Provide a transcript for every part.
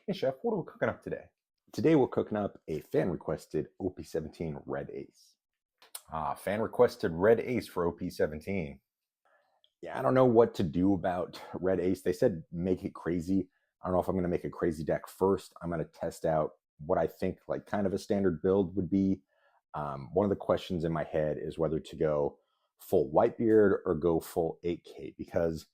Hey Chef, what are we cooking up today? Today we're cooking up a fan-requested OP17 Red Ace. Fan-requested Red Ace for OP17. Yeah, I don't know what to do about Red Ace. They said make it crazy. I don't know if I'm going to make a crazy deck first. I'm going to test out what I think like kind of a standard build would be. One of the questions in my head is whether to go full Whitebeard or go full 8K because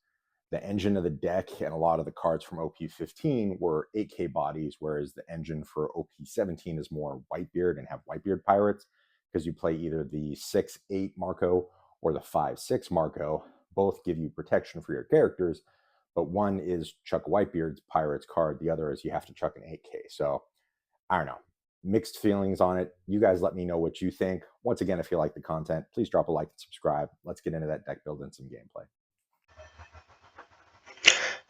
the engine of the deck and a lot of the cards from OP15 were 8K bodies, whereas the engine for OP17 is more Whitebeard and have Whitebeard pirates because you play either the 6-8 Marco or the 5-6 Marco. Both give you protection for your characters, but one is chuck Whitebeard's pirates card, the other is you have to chuck an 8K. So I don't know. Mixed feelings on it. You guys let me know what you think. Once again, if you like the content, please drop a like and subscribe. Let's get into that deck build and some gameplay.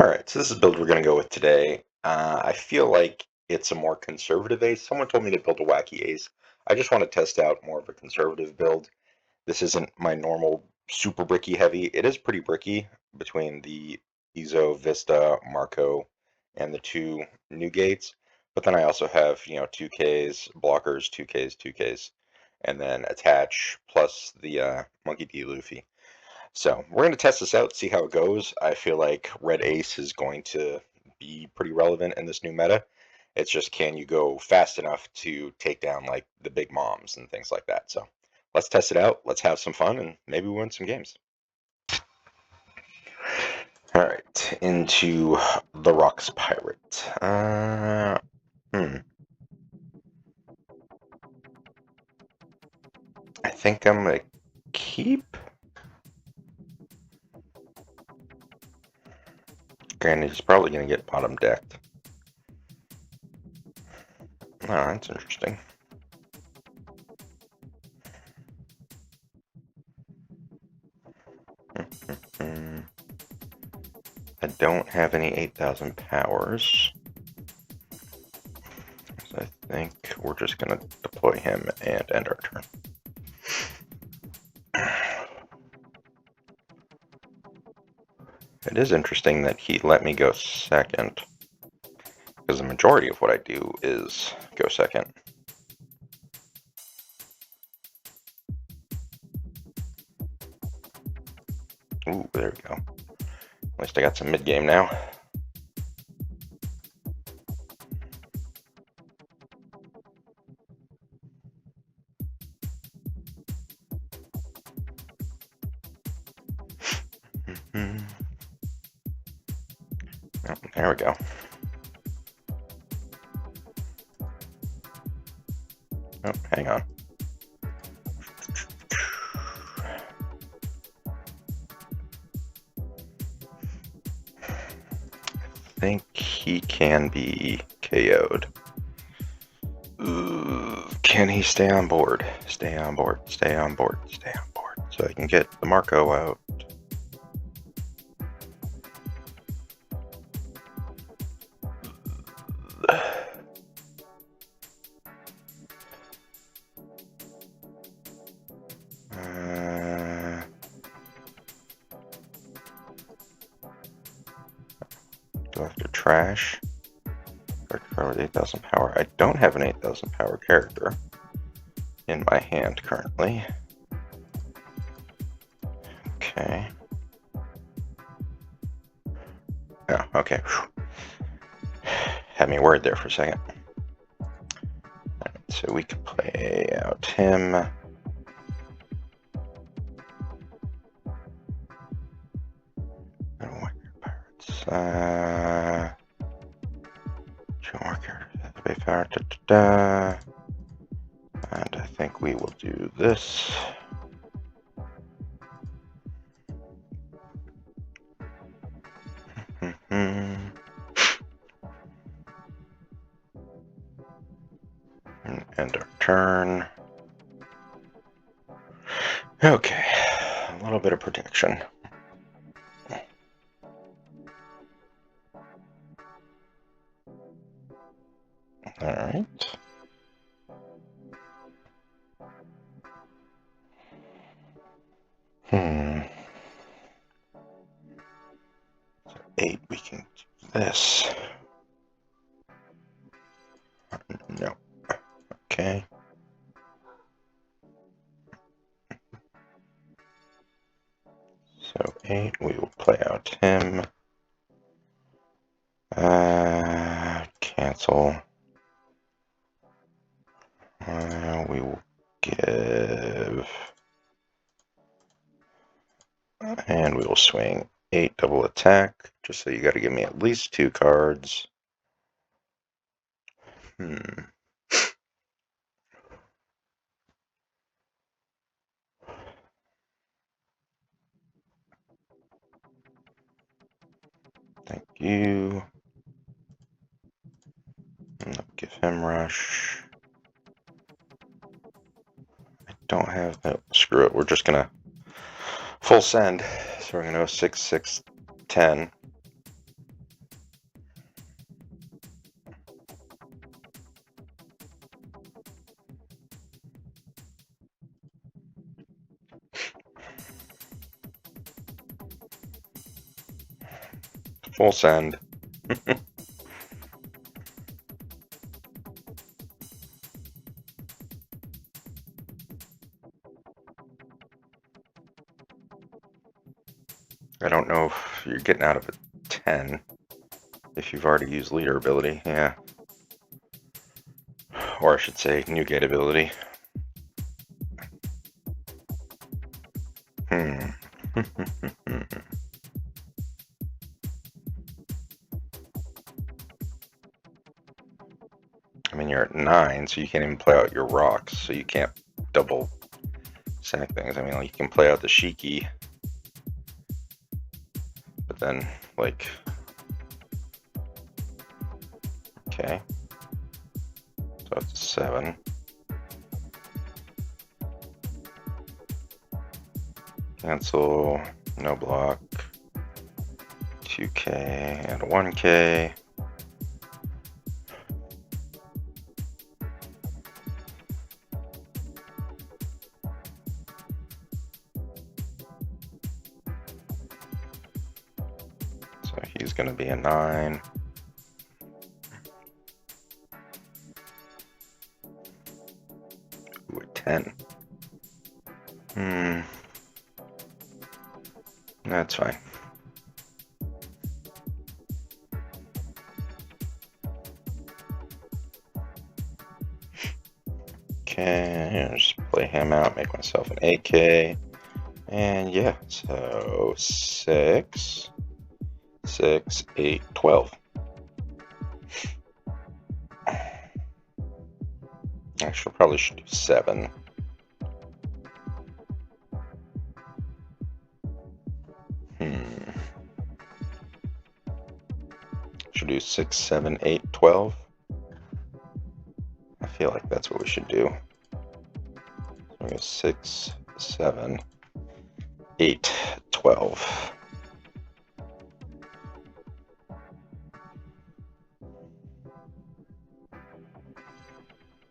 All right, so this is the build we're going to go with today. I feel like it's a more conservative ace. Someone told me to build a wacky ace. I just want to test out more of a conservative build. This isn't my normal super bricky heavy. It is pretty bricky between the Ezo, Vista, Marco, and the two new gates. But then I also have, 2Ks, blockers, 2Ks, 2Ks, and then attach plus the Monkey D. Luffy. So we're going to test this out, see how it goes. I feel like Red Ace is going to be pretty relevant in this new meta. It's just, can you go fast enough to take down like the big moms and things like that. So let's test it out. Let's have some fun and maybe win some games. All right, into the Rocks Pirate. I think I'm gonna keep. Granted, he's probably gonna get bottom decked. Oh, that's interesting. I don't have any 8,000 powers. So I think we're just going to deploy him and end our turn. It is interesting that he let me go second, because the majority of what I do is go second. Ooh, there we go. At least I got some mid-game now. Oh, there we go. Oh, hang on. I think he can be KO'd. Can he stay on board? Stay on board, stay on board, stay on board. So I can get the Marco out. Do I have to trash? Character with 8,000 power. I don't have an 8,000 power character in my hand currently. Okay. Oh, okay. Had me worried there for a second. Right, so we can play out him. Pirates. Two more characters. And I think we will do this. And end our turn. Okay, a little bit of protection. All right. So 8, we can do this. No. Okay. So 8, we will play out him. Cancel. We will give. And we will swing 8 double attack, just so you got to give me at least 2 cards. Thank you. Give him rush. I don't have. Oh, screw it. We're just gonna full send. So we're gonna go 6, 6, 10. Full send. I don't know if you're getting out of a 10 if you've already used leader ability. Yeah. Or I should say new gate ability. I mean, you're at 9, so you can't even play out your rocks, so you can't double sack things. I mean, like, you can play out the Shiki, but then, like, okay. So it's a 7. Cancel, no block, 2K and a 1K. So he's going to be a 9. Ooh, a 10. That's fine. Okay, just play him out, make myself an 8K. And yeah, so 6, 6, 8, 12. Actually, probably should do 7. Should do 6, 7, 8, 12. I feel like that's what we should do. So we go 6, 7, 8, 12.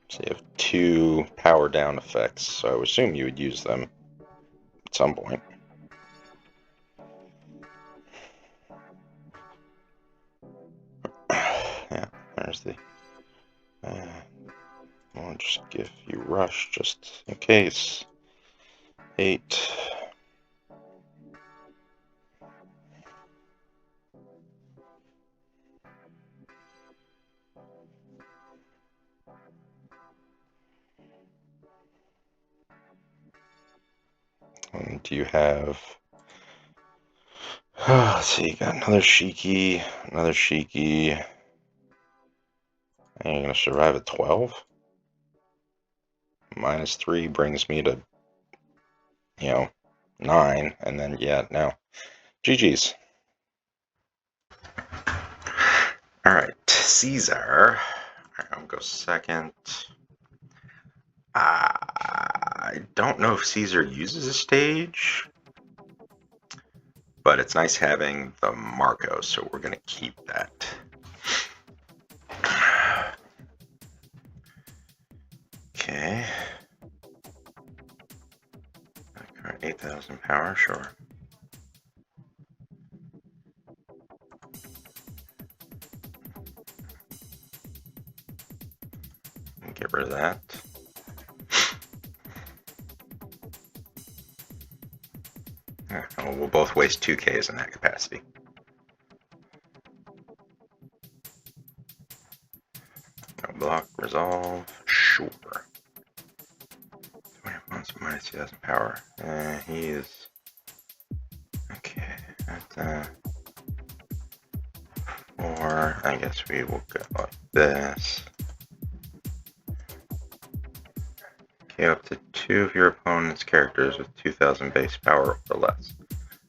So you have 2 power down effects, so I would assume you would use them at some point. Yeah, there's the... I'll just give you rush just in case. 8. And do you have... let's see, you got another Shiki, another Shiki. And you're going to survive at 12? -3 brings me to, 9. And then, yeah, no. GG's. Alright, Caesar. Alright, I'll go second. I don't know if Caesar uses a stage, but it's nice having the Marco, so we're going to keep that. Okay. 8,000 power, sure. Get rid of that. Oh, we'll both waste 2Ks in that capacity. No block, resolve, sure. Minus 2,000 power. He is... Okay, at 4, I guess we will go like this. Okay, up to 2 of your opponent's characters with 2,000 base power or less.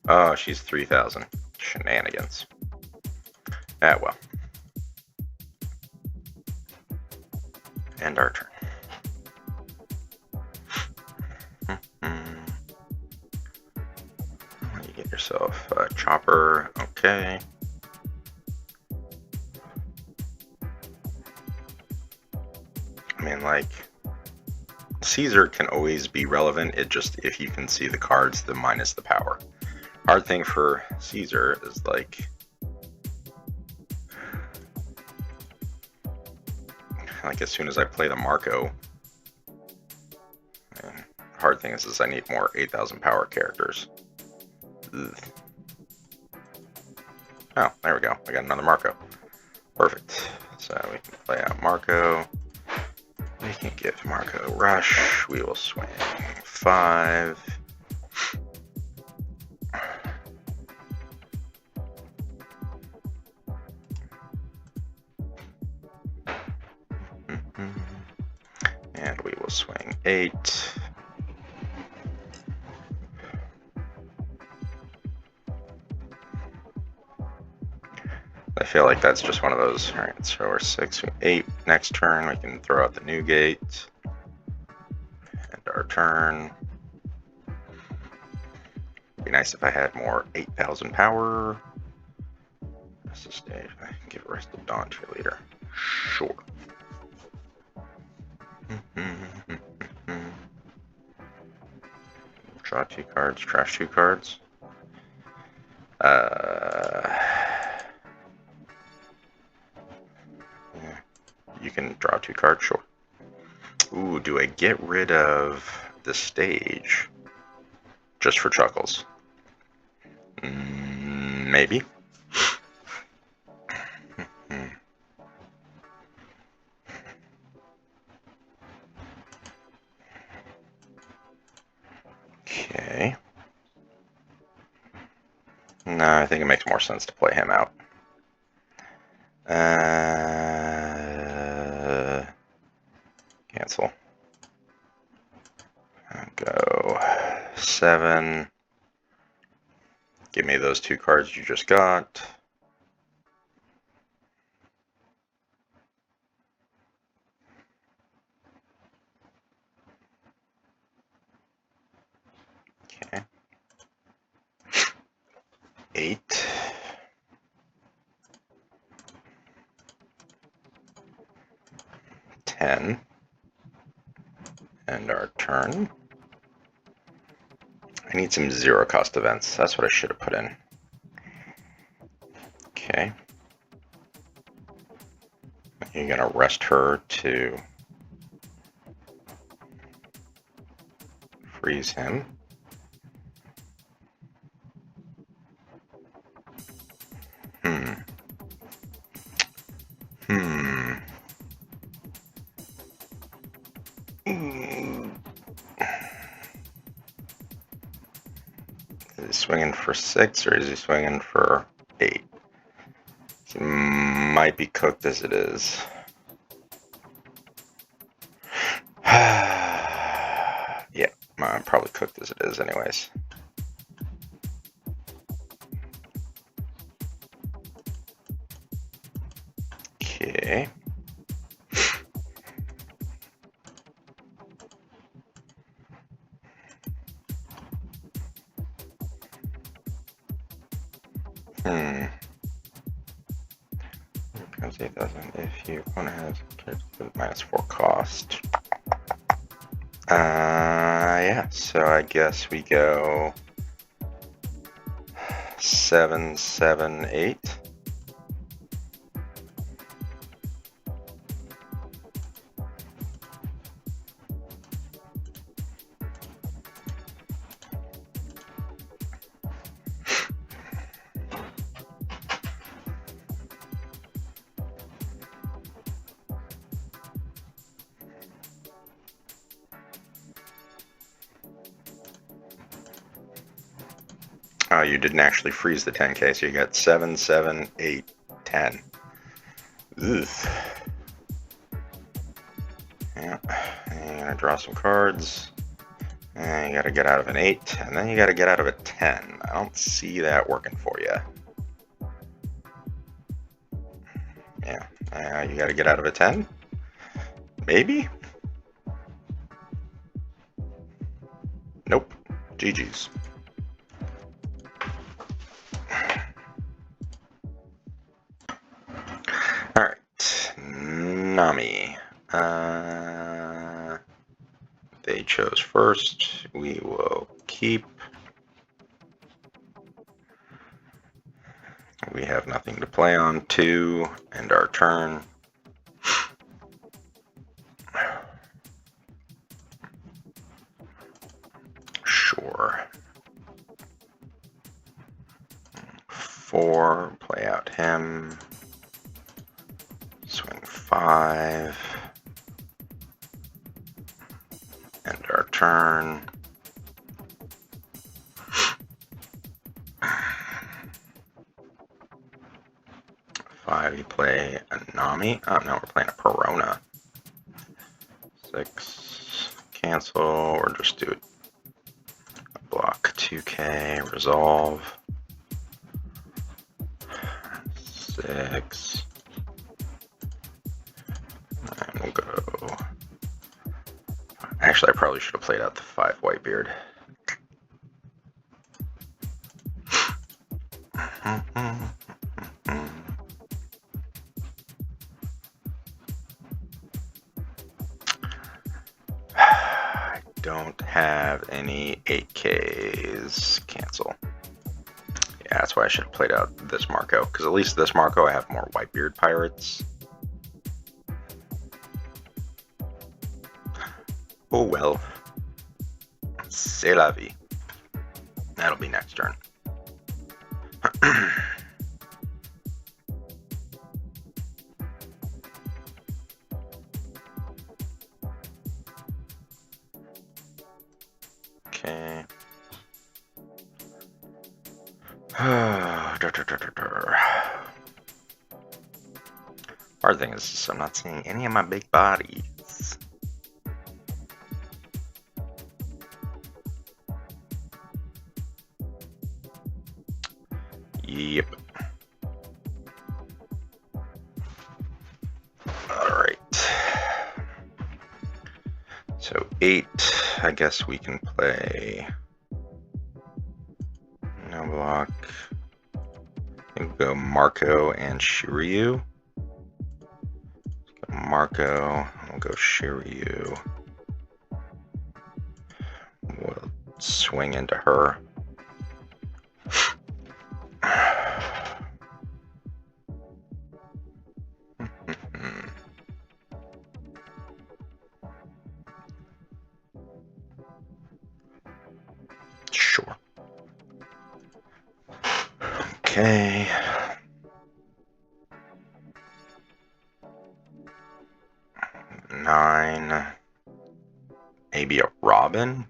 Oh, she's 3,000. Shenanigans. Ah, well. End our turn. You get yourself a chopper. Okay. I mean, like, Caesar can always be relevant. It just, if you can see the cards, the minus the power. Hard thing for Caesar is like as soon as I play the Marco, hard thing is I need more 8,000 power characters. Ugh. Oh, there we go. I got another Marco. Perfect. So we can play out Marco. We can give Marco Rush. We will swing 5. And we will swing 8. I feel like that's just one of those. All right, so we're 6, 8. Next turn, we can throw out the new gate. End our turn. It'd be nice if I had more 8,000 power. Rest of stage. I can give Rest of Dawn Cheerleader. Sure. Draw 2 cards, trash 2 cards. Yeah. You can draw 2 cards, sure. Ooh, do I get rid of the stage just for chuckles? Maybe. Okay. No, I think it makes more sense to play him out. Cancel. Go 7. Give me those 2 cards you just got. Okay. 8. 10. End our turn. I need some 0 cost events. That's what I should have put in. Okay. You're going to rest her to freeze him. Is he swinging for 6 or is he swinging for 8? He might be cooked as it is. Yeah, I'm probably cooked as it is anyways. Okay. Becomes 8,000 if your opponent has characters with -4 cost. Yeah, so I guess we go 7, 7, 8. Oh, you didn't actually freeze the 10k, so you got 7, 7, 8, 10. Ugh. Yeah, and you're gonna draw some cards. And you gotta get out of an 8, and then you gotta get out of a 10. I don't see that working for you. Yeah, you gotta get out of a 10? Maybe? Nope. GG's. Alright, Nami. They chose first. We will keep. We have nothing to play on. 2, end our turn. Sure. 4, play out him. Swing 5. End our turn. You play a Nami. Oh no, we're playing a Perona. 6, cancel, or just do it. Block 2k, resolve. 6. And we'll go. Actually, I probably should have played out the 5 Whitebeard. I don't have any 8Ks. Cancel. Yeah, that's why I should have played out this Marco, because at least this Marco I have more Whitebeard pirates. Oh well. C'est la vie. That'll be next turn. Okay. Hard thing is I'm not seeing any of my big bodies. Yep. Alright. So 8, I guess we can play. No block. We'll go Marco and Shiryu. Marco, we'll go Shiryu. We'll swing into her. Sure. Okay. Nine. Maybe a Robin?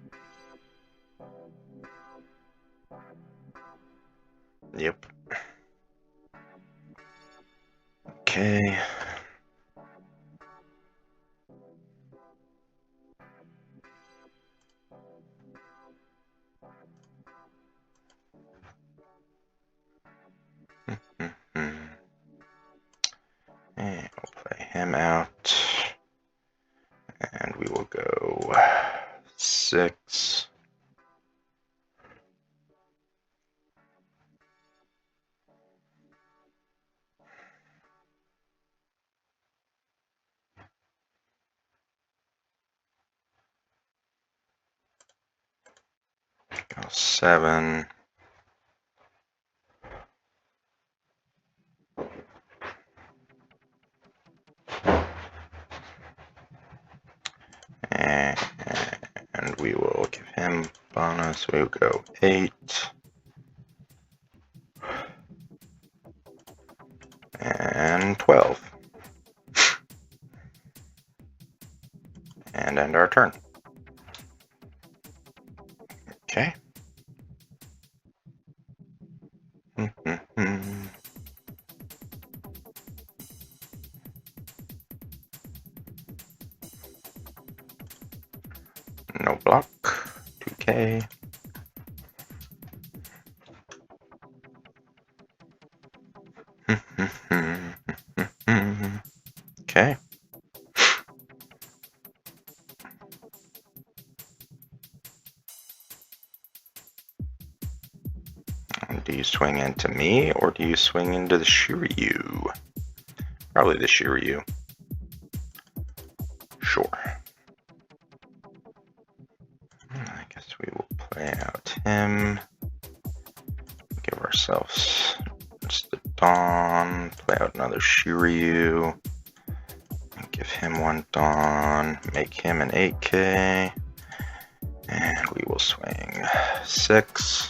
Yep. Okay. And we'll play him out. And we will go 6. Go 7. And we will give him bonus. We'll go 8. And 12. And end our turn. Okay. No block. 2K. Okay. Do you swing into me or do you swing into the Shiryu? Probably the Shiryu. Sure. I guess we will play out him. Give ourselves just the Dawn. Play out another Shiryu. And give him one Dawn. Make him an 8K. And we will swing 6.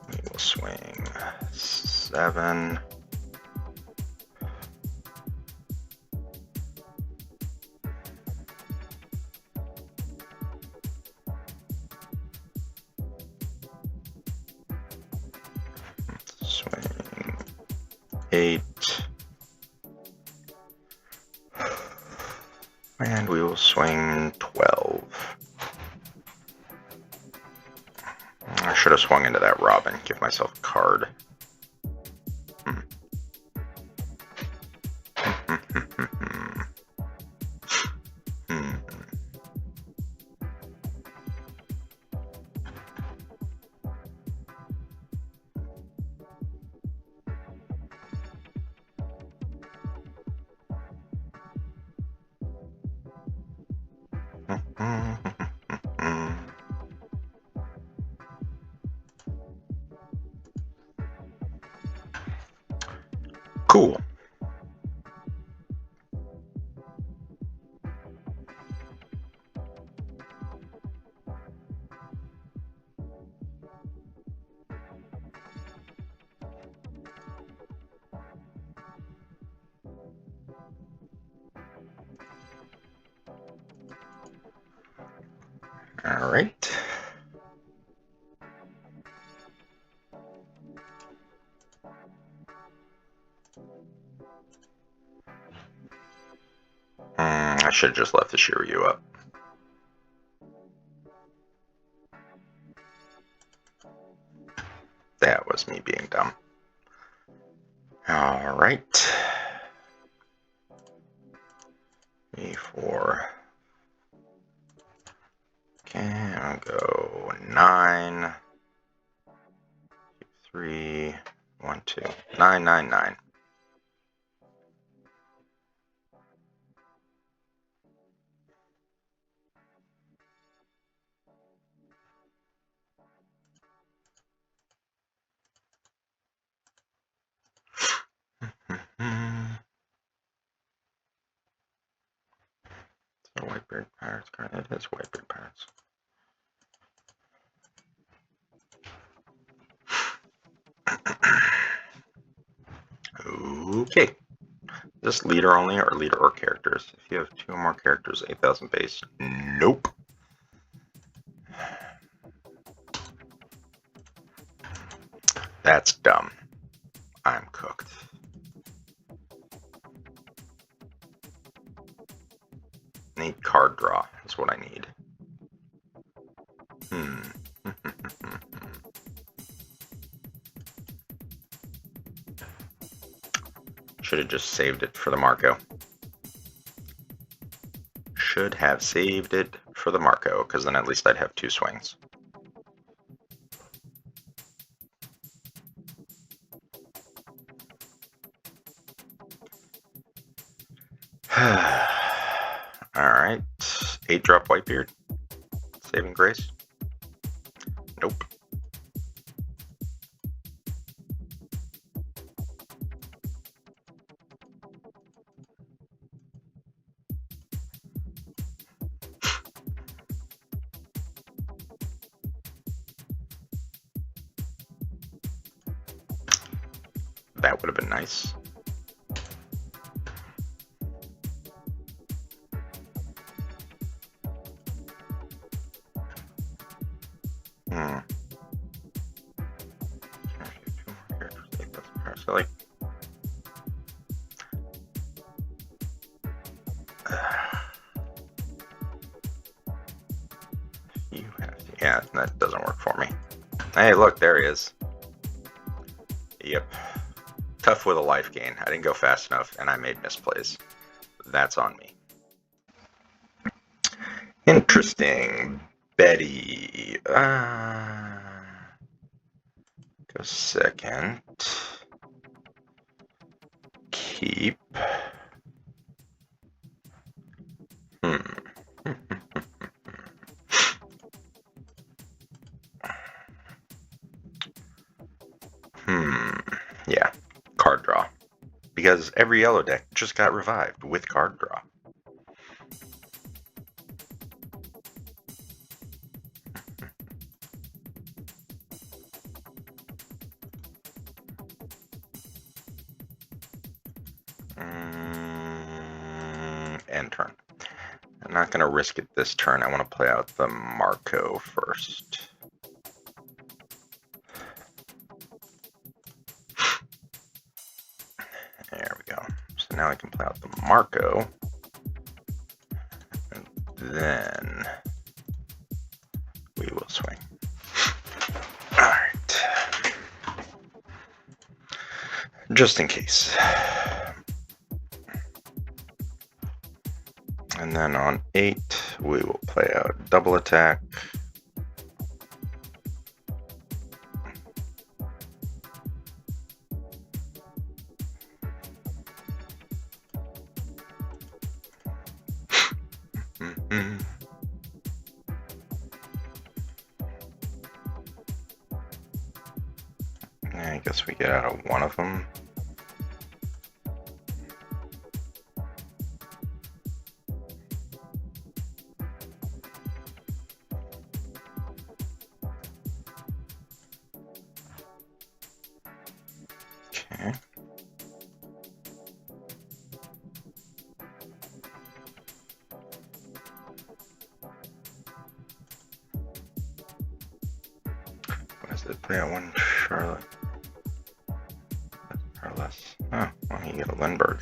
We will swing 7. Swing 8. And we will swing 12. I should have swung into that Robin. Give myself a card. Cool. All right. I should have just left the Shiryu up. That was me being dumb. All right. 3, 4. Okay, I'll go 9. 3, 1, 2. 9, 9, 9. So Whitebeard Pirates card. It is Whitebeard Pirates. Okay. Is this leader only or leader or characters? If you have 2 or more characters, 8,000 base. Nope. That's dumb. I'm cooked. Need card draw. That's what I need. Should have just saved it for the Marco. Should have saved it for the Marco, because then at least I'd have 2 swings. Alright. 8-drop Whitebeard. Saving grace. Nope. That would have been nice. So like That doesn't work for me. Hey, look, there he is. Yep. Tough with a life gain. I didn't go fast enough, and I made misplays. That's on me. Interesting. Betty. Go second. Keep. Yeah. Card draw. Because every yellow deck just got revived with card draw. End turn. I'm not going to risk it this turn. I want to play out the Marco first. There we go. So now I can play out the Marco. And then we will swing. Alright. Just in case. And then on 8, we will play out double attack. I guess we get out of one of them. Okay. What is it? Play out one Charlotte. Or less. Oh, well, you get a Lindbergh.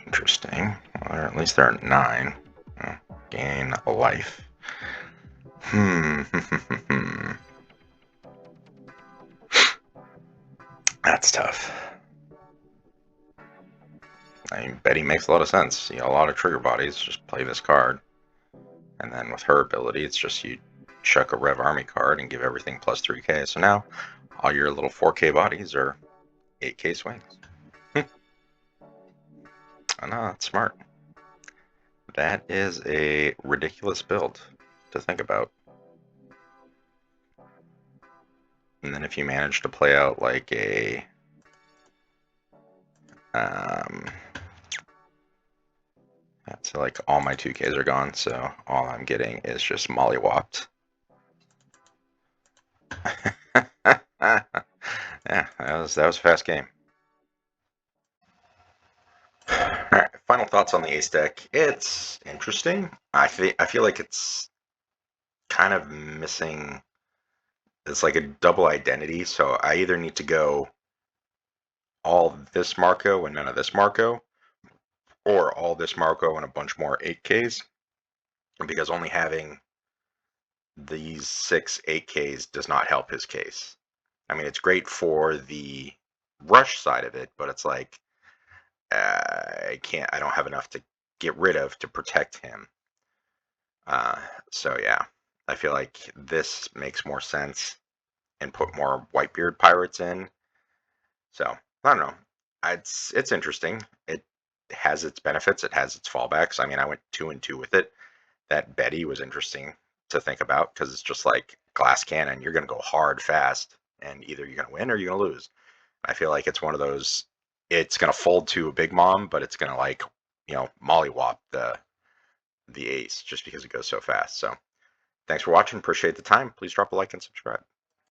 Interesting. Well, at least they're at 9. Oh, gain a life. That's tough. I mean, Betty makes a lot of sense. You know, a lot of trigger bodies, just play this card. And then with her ability, it's just you chuck a Rev Army card and give everything plus 3k. So now all your little 4k bodies are 8k swings. I know, that's smart. That is a ridiculous build to think about. And then if you manage to play out like a so like all my 2Ks are gone, so all I'm getting is just mollywopped. Yeah, that was a fast game. Alright, final thoughts on the Ace deck. It's interesting. I feel like it's kind of missing. It's like a double identity, so I either need to go all this Marco and none of this Marco, or all this Marco and a bunch more 8Ks, because only having these 6 8Ks does not help his case. I mean, it's great for the rush side of it, but it's like I don't have enough to get rid of to protect him. So yeah, I feel like this makes more sense and put more Whitebeard pirates in. So I don't know. It's interesting. It has its benefits. It has its fallbacks. I mean, I went 2-2 with it. That Betty was interesting to think about because it's just like glass cannon. You're going to go hard fast, and either you're going to win or you're going to lose. I feel like it's one of those. It's going to fold to a big mom, but it's going to, like, you know, mollywop the ace just because it goes so fast. So thanks for watching. Appreciate the time. Please drop a like and subscribe.